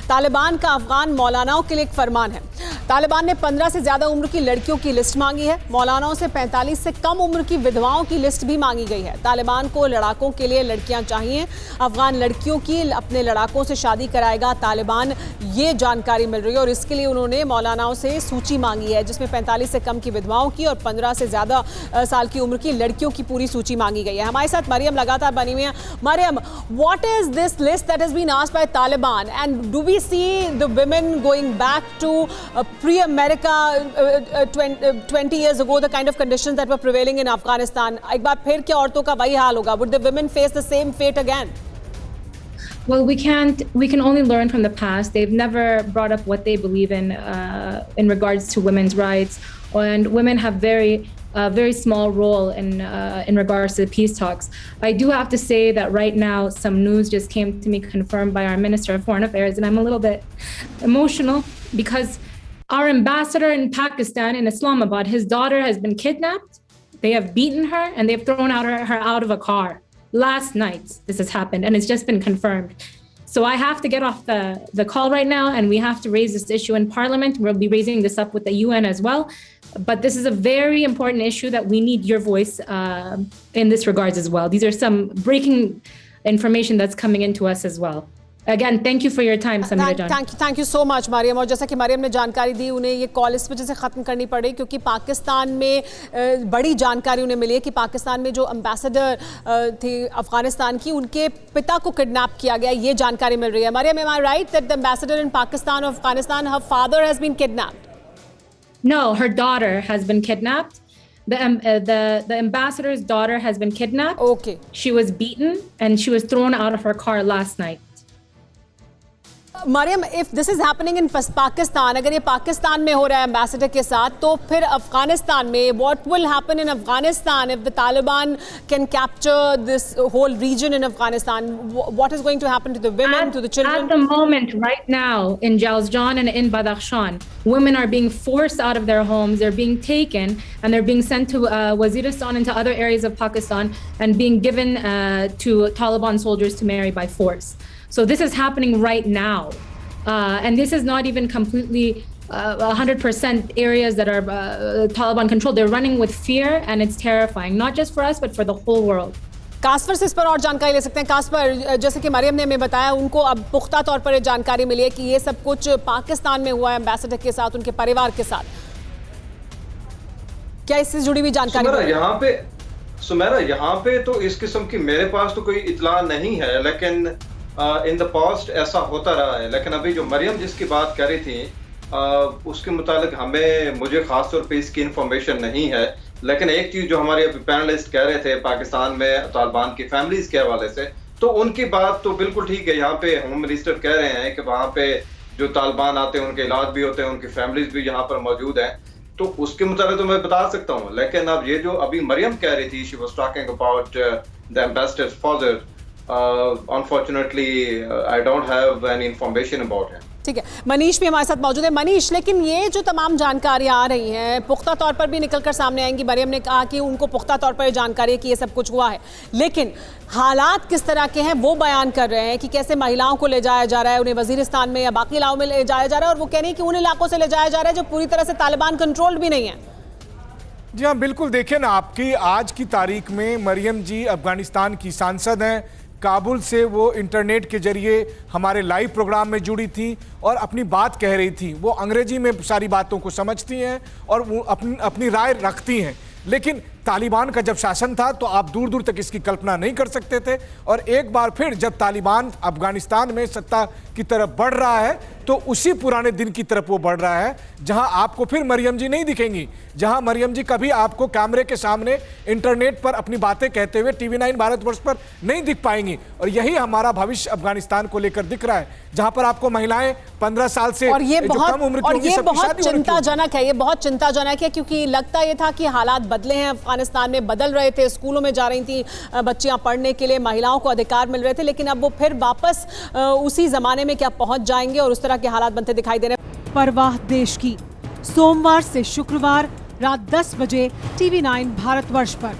तालिबान का अफगान मौलानाओं के लिए एक फरमान है। तालिबान ने 15 से ज्यादा उम्र की लड़कियों की लिस्ट मांगी है। मौलानाओं से 45 से कम उम्र की विधवाओं की लिस्ट भी मांगी गई है। तालिबान को लड़ाकों के लिए लड़कियां चाहिए। अफगान लड़कियों की अपने लड़ाकों से शादी कराएगा तालिबान, ये जानकारी मिल रही है। और इसके लिए उन्होंने मौलानाओं से सूची मांगी है, जिसमें 45 से कम की विधवाओं की और 15 से ज्यादा साल की उम्र की लड़कियों की पूरी सूची मांगी गई है। हमारे साथ मरियम लगातार बनी हुई है। Mariam, what is this list that has been asked by Taliban and do we see the women going back to pre-America 20 years ago, the kind of conditions that were prevailing in Afghanistan? एक बार फिर क्या औरतों का वही हाल होगा? Would the women face the same fate again? Well, we can only learn from the past. They've never brought up what they believe in regards to women's rights, and women have very small role in regards to the peace talks. I do have to say that right now some news just came to me confirmed by our Minister of Foreign Affairs, and I'm a little bit emotional because our ambassador in Pakistan, in Islamabad, his daughter has been kidnapped. They have beaten her and they've thrown her out of a car. Last night this has happened and it's just been confirmed. So I have to get off the call right now, and we have to raise this issue in Parliament. We'll be raising this up with the UN as well. But this is a very important issue that we need your voice in this regards as well. These are some breaking information that's coming into us as well. Again, thank you for your time, Samira Jan. Thank you so much, Mariam. और जैसा कि मरियम ने जानकारी दी, उन्हें ये call इस वजह से ख़त्म करनी पड़ी क्योंकि पाकिस्तान में बड़ी जानकारी उन्हें मिली है कि पाकिस्तान में जो एम्बेसडर थे अफगानिस्तान की, उनके पिता को किडनैप किया गया। ये जानकारी मिल रही है। Maryam, am I right that the ambassador in Pakistan of Afghanistan, her father has been kidnapped? No, her daughter has been kidnapped. The ambassador's daughter has been kidnapped. Okay. She was beaten and she was thrown out of her car last night. Maryam, if this is happening in Pakistan, अगर ये पाकिस्तान में हो रहा है ambassador के साथ, तो फिर अफगानिस्तान में what will happen in Afghanistan if the Taliban can capture this whole region in Afghanistan? What is going to happen to the women, to the children? At the moment, right now, in Jawzjan and in Badakhshan, women are being forced out of their homes. They're being taken and they're being sent to Waziristan and to other areas of Pakistan and being given to Taliban soldiers to marry by force. So this is happening right now. And this is not even completely 100% areas that are Taliban controlled. They're running with fear and it's terrifying, not just for us, but for the whole world. Kasper से इस पर और जानकारी ले सकते हैं। Kasper, जैसे कि मरियम ने हमें बताया, उनको अब पुख्ता तौर पर जानकारी मिली है कि ये सब कुछ पाकिस्तान में हुआ है एम्बेसडर के साथ, उनके परिवार के साथ। क्या इससे जुड़ी हुई जानकारी? सुमेरा, यहाँ पे तो इस किस्म की मेरे पास तो कोई इतला नहीं है, लेकिन इन द पास्ट ऐसा होता रहा है। लेकिन अभी जो मरियम जिसकी बात कर रही थी उसके मुतालिक मुझे खास तौर पे इसकी इंफॉर्मेशन नहीं है। लेकिन एक चीज जो हमारे अभी पैनलिस्ट कह रहे थे पाकिस्तान में तालिबान की फैमिलीज के हवाले से, तो उनकी बात तो बिल्कुल ठीक है। यहाँ पे होम मिनिस्टर कह रहे हैं कि वहाँ पे जो तालिबान आते हैं उनके इलाज भी होते हैं, उनकी फैमिलीज भी यहाँ पर मौजूद हैं, तो उसके मुताबिक तो मैं बता सकता हूँ। लेकिन अब ये जो अभी मरियम कह रही थी, she was talking about the ambassadors father, unfortunately I don't have any information about him. ठीक है, मनीष भी हमारे साथ मौजूद है। मनीष, लेकिन ये जो तमाम जानकारियां आ रही हैं पुख्ता तौर पर भी निकल कर सामने आएंगी। मरियम ने कहा कि उनको पुख्ता तौर पर जानकारी है कि ये सब कुछ हुआ है, लेकिन हालात किस तरह के हैं वो बयान कर रहे हैं कि कैसे महिलाओं को ले जाया जा रहा है, उन्हें वजीरिस्तान में या बाकी इलाकों में ले जाया जा रहा है, और वो कह रही है कि उन इलाकों से ले जाया जा रहा है जो पूरी तरह से तालिबान कंट्रोल्ड भी नहीं है। जी हाँ, बिल्कुल। देखिए ना, आपकी आज की तारीख में मरियम जी अफगानिस्तान की सांसद हैं। काबुल से वो इंटरनेट के जरिए हमारे लाइव प्रोग्राम में जुड़ी थी और अपनी बात कह रही थी। वो अंग्रेजी में सारी बातों को समझती हैं और वो अपनी राय रखती हैं। लेकिन तालिबान का जब शासन था तो आप दूर दूर तक इसकी कल्पना नहीं कर सकते थे। और एक बार फिर जब तालिबान अफगानिस्तान में सत्ता की तरफ बढ़ रहा है तो उसी पुराने दिन की तरफ वो बढ़ रहा है, जहां आपको फिर मरियम जी नहीं दिखेंगी, जहां मरियम जी कभी आपको कैमरे के सामने इंटरनेट पर अपनी बातें कहते हुए TV9 भारतवर्ष पर नहीं दिख पाएंगी। और यही हमारा भविष्य अफगानिस्तान को लेकर दिख रहा है, जहां पर आपको महिलाएं 15 साल से और ये बहुत कम उम्र की बहुत चिंताजनक है। ये बहुत चिंताजनक है क्योंकि लगता ये था कि हालात बदले हैं, अफगानिस्तान में बदल रहे थे, स्कूलों में जा रही थी बच्चियां पढ़ने के लिए, महिलाओं को अधिकार मिल रहे थे, लेकिन अब वो फिर वापस उसी जमाने में क्या पहुंच जाएंगे और उस तरह के हालात बनते दिखाई दे रहे हैं। परवाह देश की, सोमवार से शुक्रवार रात 10 बजे TV9 भारतवर्ष पर।